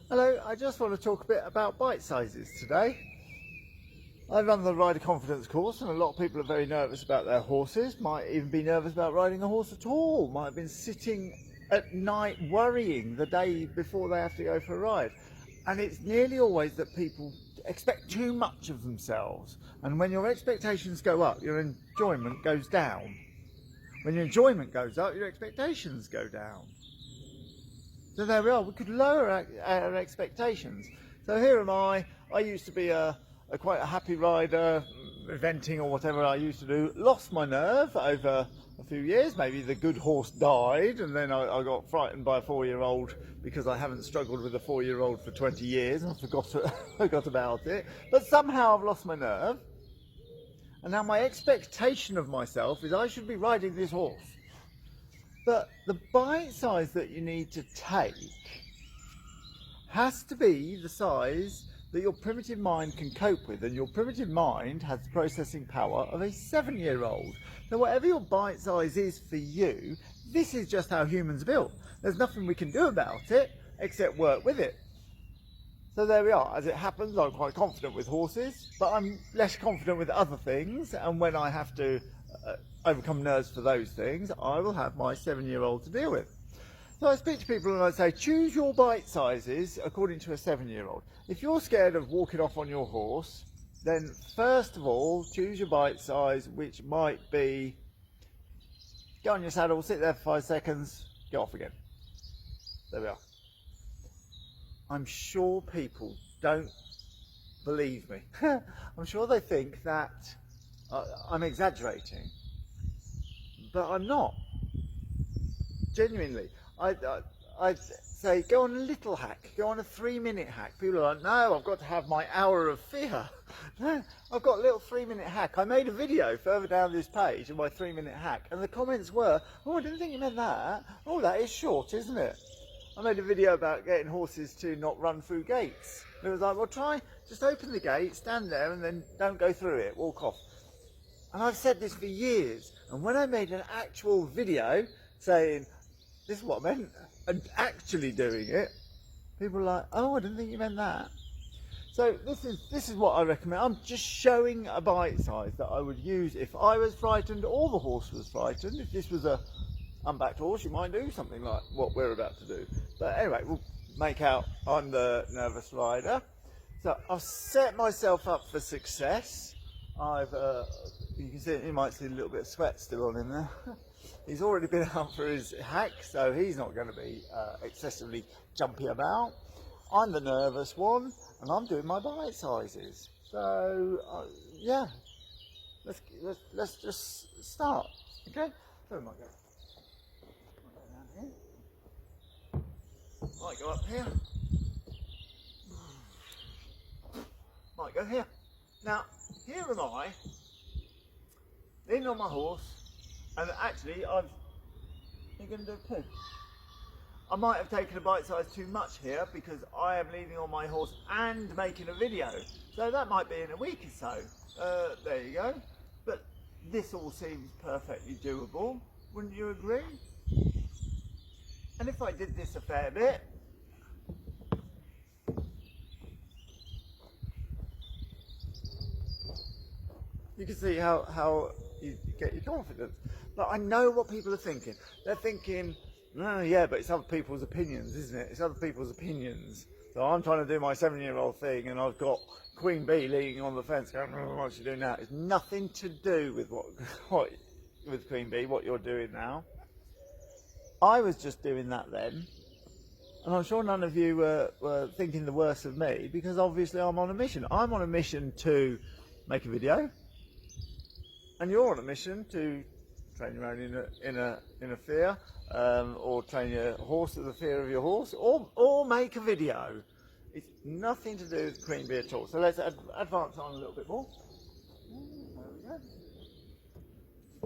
Hello, I just want to talk a bit about bite sizes today. I run the Rider Confidence course and a lot of people are very nervous about their horses, might even be nervous about riding a horse at all, might have been sitting at night worrying the day before they have to go for a ride. And it's nearly always that people expect too much of themselves, and when your expectations go up, your enjoyment goes down. When your enjoyment goes up, your expectations go down. So there we are, we could lower our expectations. So here am I used to be quite a happy rider, eventing or whatever I used to do, lost my nerve over a few years, maybe the good horse died and then I got frightened by a 4-year-old because I haven't struggled with a 4-year-old for 20 years and I forgot about it, but somehow I've lost my nerve and now my expectation of myself is I should be riding this horse. But the bite size that you need to take has to be the size that your primitive mind can cope with, and your primitive mind has the processing power of a 7-year-old. So whatever your bite size is for you, this is just how humans are built. There's nothing we can do about it except work with it. So there we are. As it happens, I'm quite confident with horses, but I'm less confident with other things, and when I have to overcome nerves for those things, I will have my 7-year-old to deal with. So I speak to people and I say, choose your bite sizes according to a 7-year-old. If you're scared of walking off on your horse, then first of all, choose your bite size, which might be, go on your saddle, sit there for 5 seconds, get off again. There we are. I'm sure people don't believe me. I'm sure they think that I'm exaggerating, but I'm not. Genuinely. I'd say go on a little hack, go on a 3-minute hack. People are like, no, I've got to have my hour of fear. No, I've got a little 3-minute hack. I made a video further down this page of my 3-minute hack, and the comments were, oh, I didn't think you meant that. Oh, that is short, isn't it? I made a video about getting horses to not run through gates. And it was like, well, try, just open the gate, stand there, and then don't go through it, walk off. And I've said this for years, and when I made an actual video saying, this is what I meant, and actually doing it, people are like, oh, I didn't think you meant that. So this is what I recommend. I'm just showing a bite size that I would use if I was frightened or the horse was frightened. If this was a unbacked horse, you might do something like what we're about to do. But anyway, we'll make out I'm the nervous rider. So I've set myself up for success. You can see, you might see a little bit of sweat still on him there. He's already been out for his hack, so he's not going to be excessively jumpy about. I'm the nervous one, and I'm doing my bite sizes. So yeah, let's just start. Okay, so we might go down here. Might go up here. Might go here. Now here am I, leaning on my horse. And actually, you're going to do too. I might have taken a bite size too much here because I am leaning on my horse and making a video. So that might be in a week or so. There you go. But this all seems perfectly doable, wouldn't you agree? And if I did this a fair bit, you can see how you get your confidence. But I know what people are thinking. They're thinking, no, yeah, but it's other people's opinions, isn't it? It's other people's opinions. So I'm trying to do my 7-year-old thing, and I've got Queen Bee leaning on the fence going, oh, what's she doing now? It's nothing to do with with Queen Bee, what you're doing now. I was just doing that then, and I'm sure none of you were thinking the worst of me, because obviously I'm on a mission. I'm on a mission to make a video, and you're on a mission to train your own inner fear, or train your horse to the fear of your horse, or make a video. It's nothing to do with Queen Bee at all. So let's advance on a little bit more.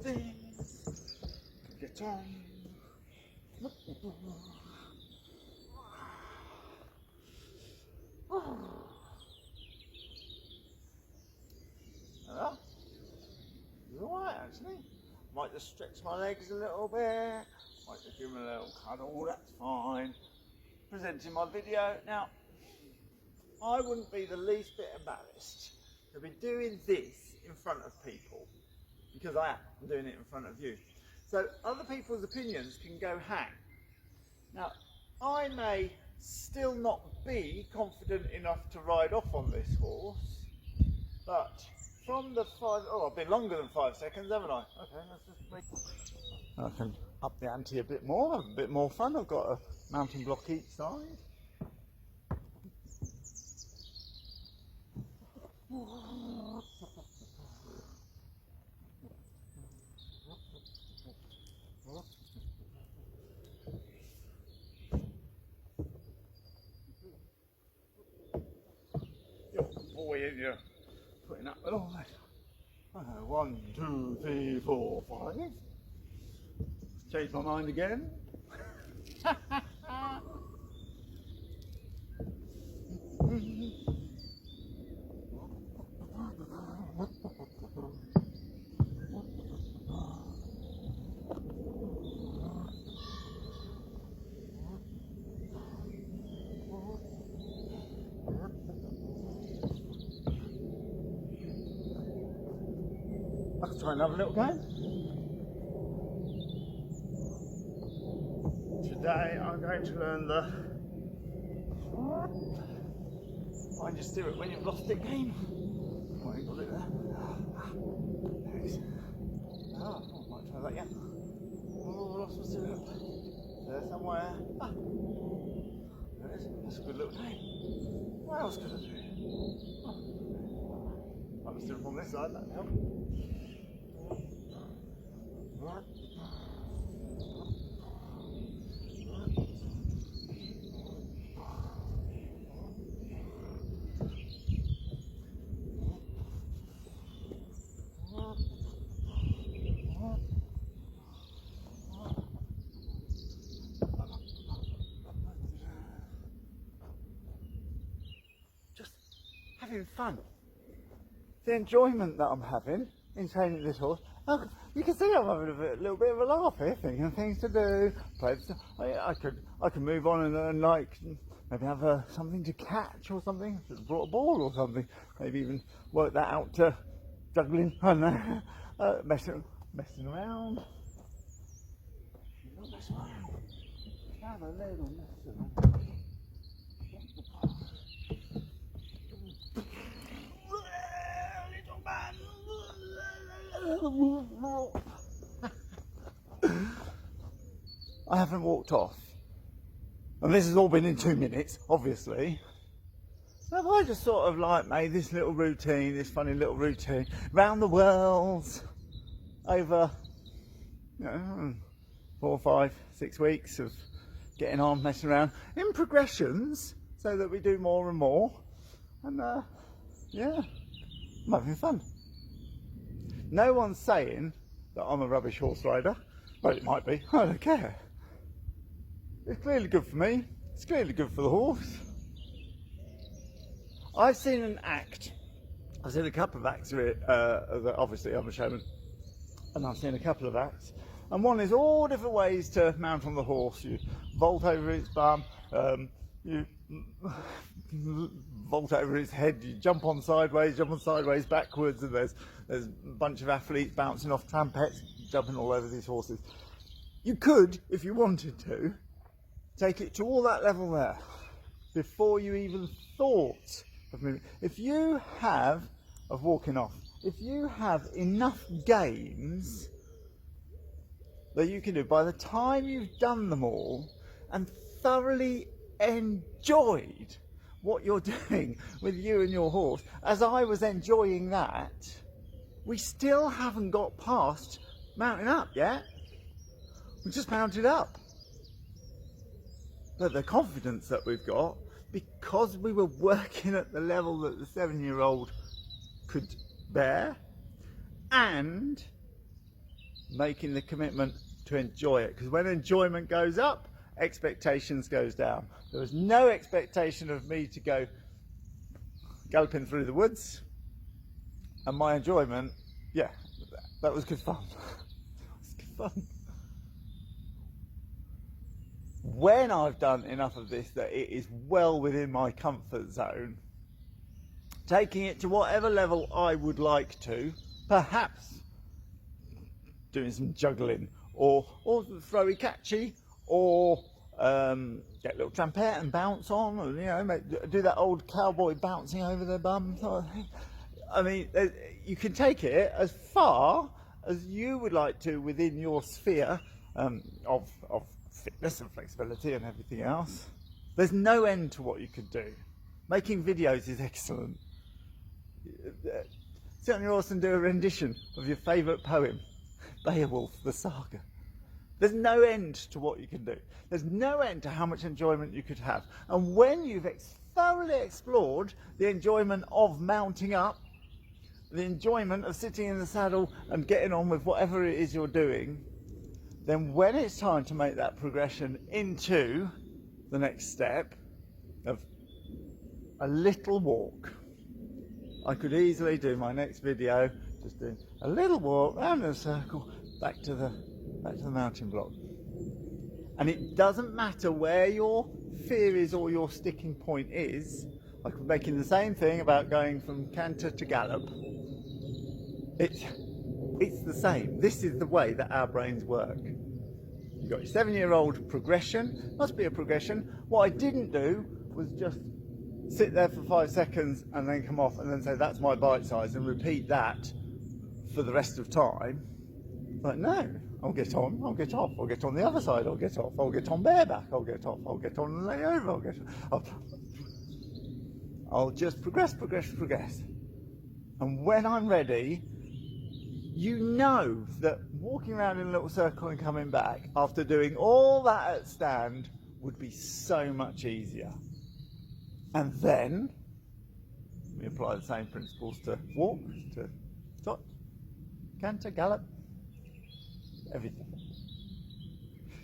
There we go. Get on. Well, it's alright actually. Might just stretch my legs a little bit, might just give them a little cuddle, that's fine. Presenting my video. Now, I wouldn't be the least bit embarrassed to be doing this in front of people, because I am doing it in front of you. So other people's opinions can go hang. Now, I may still not be confident enough to ride off on this horse, but from the I've been longer than 5 seconds, haven't I? Okay, let's just make... I can up the ante a bit more, have a bit more fun. I've got a mounting block each side. Boy, in you putting up with all that. 1, 2, 3, 4, 5. Change my mind again. Let's try another little game. Today I'm going to learn the find your stirrup when you've lost it game. Oh, I ain't got it there. There it is. Oh, I might try that again. Oh, I lost my stirrup. There somewhere. Ah, there it is. That's a good little game. What else could I do? Oh, I'm stirrup on this side, that'll help. Just having fun. The enjoyment that I'm having in training this horse. You can see I'm having a little bit of a laugh here, thinking of things to do. I could move on and like maybe have something to catch or something. Should have brought a ball or something. Maybe even work that out to juggling. I don't know. Messing around. Not messing around. Have a little mess around. I haven't walked off, and this has all been in 2 minutes, obviously. So if I just sort of like made this little routine, this funny little routine, round the world, over, 4, 5, 6 weeks of getting on, messing around, in progressions, so that we do more and more, and yeah, I'm having fun. No one's saying that I'm a rubbish horse rider. Well, it might be. I don't care. It's clearly good for me. It's clearly good for the horse. I've seen an act. I've seen a couple of acts of it. Obviously, I'm a showman. And I've seen a couple of acts. And one is all different ways to mount on the horse. You vault over its bum. You vault over its head, you jump on sideways backwards, and there's a bunch of athletes bouncing off trampets, jumping all over these horses. You could, if you wanted to, take it to all that level there before you even thought of moving. If you have, of walking off, if you have enough games that you can do, by the time you've done them all and thoroughly enjoyed what you're doing with you and your horse, as I was enjoying that, we still haven't got past mounting up yet. We just mounted up. But the confidence that we've got, because we were working at the level that the 7-year-old could bear, and making the commitment to enjoy it. Because when enjoyment goes up, expectations goes down. There was no expectation of me to go galloping through the woods, and my enjoyment, yeah, that was good fun. That was good fun. When I've done enough of this that it is well within my comfort zone, taking it to whatever level I would like to, perhaps doing some juggling, or throwy catchy, or get a little trumpet and bounce on, or, you know, do that old cowboy bouncing over their bum sort of thing. I mean, you can take it as far as you would like to within your sphere of fitness and flexibility and everything else. There's no end to what you could do. Making videos is excellent. Sit on your horse and do a rendition of your favourite poem, Beowulf, the saga. There's no end to what you can do. There's no end to how much enjoyment you could have. And when you've thoroughly explored the enjoyment of mounting up, the enjoyment of sitting in the saddle and getting on with whatever it is you're doing, then when it's time to make that progression into the next step of a little walk, I could easily do my next video just doing a little walk round in a circle back to the mountain block. And it doesn't matter where your fear is or your sticking point is. Like we're making the same thing about going from canter to gallop. It's the same. This is the way that our brains work. You've got your 7-year-old progression. Must be a progression. What I didn't do was just sit there for 5 seconds and then come off and then say that's my bite size and repeat that for the rest of time. But no, I'll get on, I'll get off, I'll get on the other side, I'll get off, I'll get on bareback, I'll get off, I'll get on and lay over, I'll just progress. And when I'm ready, you know that walking around in a little circle and coming back after doing all that at stand would be so much easier. And then we apply the same principles to walk, to trot, canter, gallop, everything.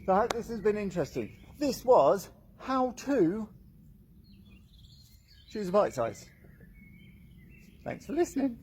So I hope this has been interesting. This was how to choose a bite size. Thanks for listening.